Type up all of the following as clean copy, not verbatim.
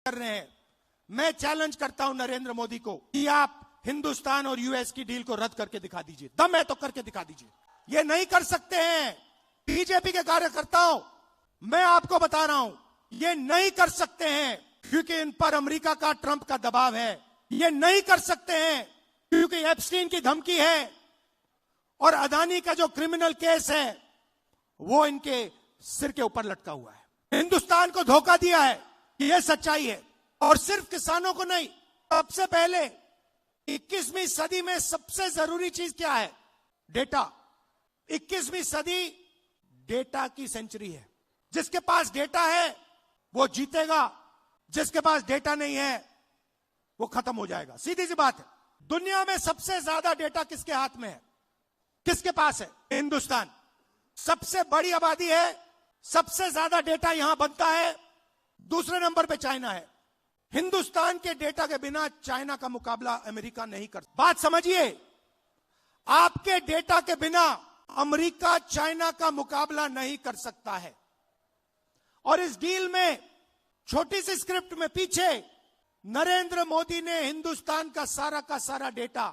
कर रहे हैं। मैं चैलेंज करता हूं नरेंद्र मोदी को कि आप हिंदुस्तान और यूएस की डील को रद्द करके दिखा दीजिए। दम है तो करके दिखा दीजिए। ये नहीं कर सकते हैं बीजेपी के कार्यकर्ताओं, मैं आपको बता रहा हूं, ये नहीं कर सकते हैं क्योंकि इन पर अमेरिका का, ट्रंप का दबाव है। ये नहीं कर सकते हैं क्योंकि एप्स्टीन की धमकी है और अदानी का जो क्रिमिनल केस है वो इनके सिर के ऊपर लटका हुआ है। हिंदुस्तान को धोखा दिया है, ये सच्चाई है। और सिर्फ किसानों को नहीं, सबसे पहले 21वीं सदी में सबसे जरूरी चीज क्या है? डेटा। 21वीं सदी डेटा की सेंचुरी है। जिसके पास डेटा है वो जीतेगा, जिसके पास डेटा नहीं है वो खत्म हो जाएगा। सीधी सी बात है। दुनिया में सबसे ज्यादा डेटा किसके हाथ में है? किसके पास है? हिंदुस्तान। सबसे बड़ी आबादी है, सबसे ज्यादा डेटा यहां बनता है। दूसरे नंबर पे चाइना है। हिंदुस्तान के डेटा के बिना चाइना का मुकाबला अमेरिका नहीं कर। बात समझिए, आपके डेटा के बिना अमेरिका चाइना का मुकाबला नहीं कर सकता है। और इस डील में छोटी सी स्क्रिप्ट में पीछे नरेंद्र मोदी ने हिंदुस्तान का सारा डेटा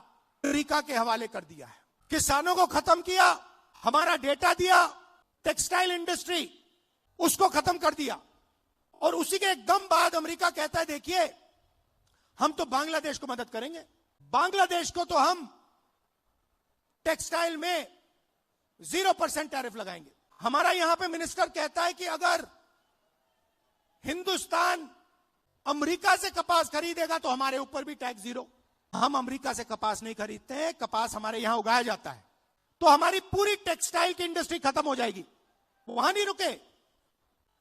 अमेरिका के हवाले कर दिया है। किसानों को खत्म किया, हमारा डेटा दिया, टेक्सटाइल इंडस्ट्री उसको खत्म कर दिया। और उसी के एकदम बाद अमेरिका कहता है देखिए हम तो बांग्लादेश को मदद करेंगे। बांग्लादेश को तो हम टेक्सटाइल में 0% टैरिफ लगाएंगे। हमारा यहां पे मिनिस्टर कहता है कि अगर हिंदुस्तान अमेरिका से कपास खरीदेगा तो हमारे ऊपर भी टैक्स 0। हम अमेरिका से कपास नहीं खरीदते हैं, कपास हमारे यहां उगाया जाता है। तो हमारी पूरी टेक्सटाइल की इंडस्ट्री खत्म हो जाएगी। वहां नहीं रुके।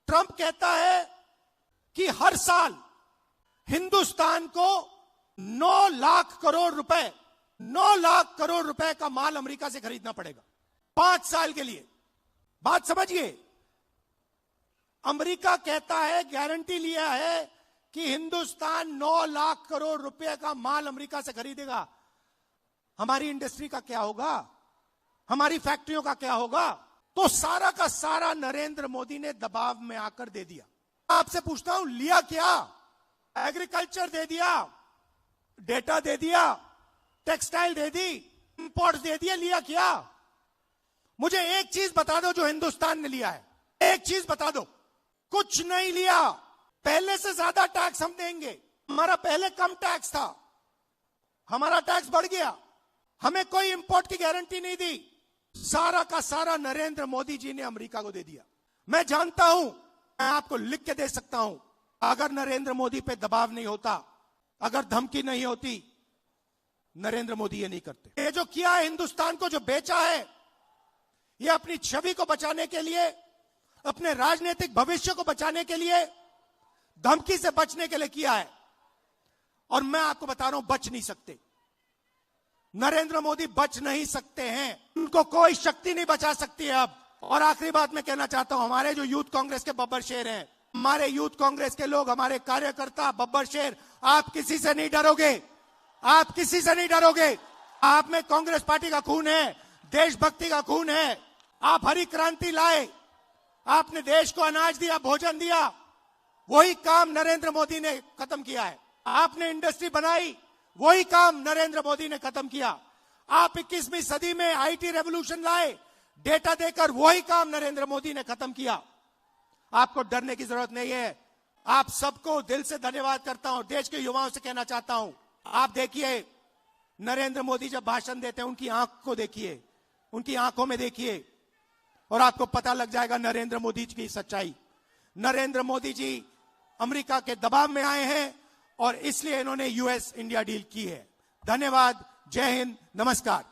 ट्रंप कहता है कि हर साल हिंदुस्तान को 9 लाख करोड़ रुपए का माल अमेरिका से खरीदना पड़ेगा 5 साल के लिए। बात समझिए, अमेरिका कहता है, गारंटी लिया है कि हिंदुस्तान 9 लाख करोड़ रुपए का माल अमेरिका से खरीदेगा। हमारी इंडस्ट्री का क्या होगा? हमारी फैक्ट्रियों का क्या होगा? तो सारा का सारा नरेंद्र मोदी ने दबाव में आकर दे दिया। आपसे पूछता हूं, लिया क्या? एग्रीकल्चर दे दिया, डेटा दे दिया, टेक्सटाइल दे दी, इंपोर्ट्स दे दिया, लिया क्या? मुझे एक चीज बता दो जो हिंदुस्तान ने लिया है। एक चीज बता दो। कुछ नहीं लिया। पहले से ज्यादा टैक्स हम देंगे। हमारा पहले कम टैक्स था, हमारा टैक्स बढ़ गया। हमें कोई इंपोर्ट की गारंटी नहीं दी। सारा का सारा नरेंद्र मोदी जी ने अमेरिका को दे दिया। मैं जानता हूं, मैं आपको लिख के दे सकता हूं, अगर नरेंद्र मोदी पे दबाव नहीं होता, अगर धमकी नहीं होती, नरेंद्र मोदी ये नहीं करते। ये जो किया है, हिंदुस्तान को जो बेचा है, ये अपनी छवि को बचाने के लिए, अपने राजनीतिक भविष्य को बचाने के लिए, धमकी से बचने के लिए किया है। और मैं आपको बता रहा हूं, बच नहीं सकते। नरेंद्र मोदी बच नहीं सकते हैं। उनको कोई शक्ति नहीं बचा सकती है अब। और आखिरी बात मैं कहना चाहता हूं, हमारे जो यूथ कांग्रेस के बब्बर शेर हैं, हमारे यूथ कांग्रेस के लोग, हमारे कार्यकर्ता बब्बर शेर, आप किसी से नहीं डरोगे। आप किसी से नहीं डरोगे। आप में कांग्रेस पार्टी का खून है, देशभक्ति का खून है। आप हरी क्रांति लाए, आपने देश को अनाज दिया, भोजन दिया, वही काम नरेंद्र मोदी ने खत्म किया है। आपने इंडस्ट्री बनाई, वही काम नरेंद्र मोदी ने खत्म किया। आप 21वीं सदी में आईटी रेवोल्यूशन लाए, डेटा देकर, वही काम नरेंद्र मोदी ने खत्म किया। आपको डरने की जरूरत नहीं है। आप सबको दिल से धन्यवाद करता हूं। देश के युवाओं से कहना चाहता हूं, आप देखिए नरेंद्र मोदी जब भाषण देते हैं, उनकी आंख को देखिए, उनकी आंखों में देखिए, और आपको पता लग जाएगा नरेंद्र मोदी जी की सच्चाई। नरेंद्र मोदी जी अमेरिका के दबाव में आए हैं और इसलिए इन्होंने यूएस इंडिया डील की है। धन्यवाद। जय हिंद। नमस्कार।